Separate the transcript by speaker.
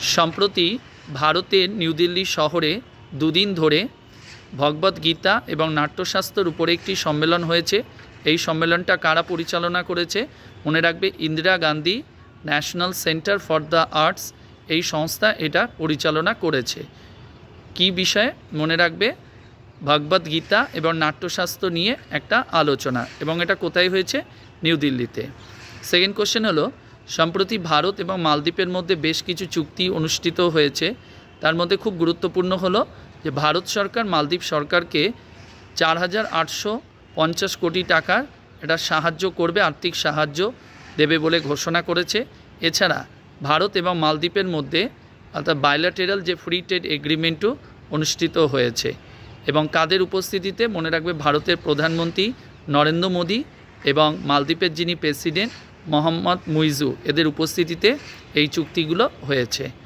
Speaker 1: সম্প্রতি ভারতের নিউ দিল্লি শহরে দুদিন ধরে ভগবদ্গীতা এবং নাট্যশাস্ত্রের উপরে একটি সম্মেলন হয়েছে। এই সম্মেলনটা কারা পরিচালনা করেছে? মনে রাখবে, Indira Gandhi national centre for the arts এই সংস্থা এটা পরিচালনা করেছে। কি বিষয়ে? মনে রাখবে, ভগবদ্গীতা এবং নাট্যশাস্ত্র নিয়ে একটা আলোচনা, এবং এটা কোথায় হয়েছে? নিউ দিল্লিতে। সেকেন্ড কোশ্চেন হলো, সম্প্রতি ভারত এবং মালদ্বীপের মধ্যে বেশ কিছু চুক্তি অনুষ্ঠিত হয়েছে। তার মধ্যে খুব গুরুত্বপূর্ণ হলো যে ভারত সরকার মালদ্বীপ সরকারকে 4,850 কোটি টাকার এটা সাহায্য করবে, আর্থিক সাহায্য দেবে বলে ঘোষণা করেছে। এছাড়া ভারত এবং মালদ্বীপের মধ্যে অর্থাৎ বাইলাটেরাল যে ফ্রি ট্রেড এগ্রিমেন্টও অনুষ্ঠিত হয়েছে। এবং কাদের উপস্থিতিতে? মনে রাখবে, ভারতের প্রধানমন্ত্রী নরেন্দ্র মোদী এবং মালদ্বীপের যিনি প্রেসিডেন্ট মোহাম্মদ মুইজু, এদের উপস্থিতিতে এই চুক্তিগুলো হয়েছে।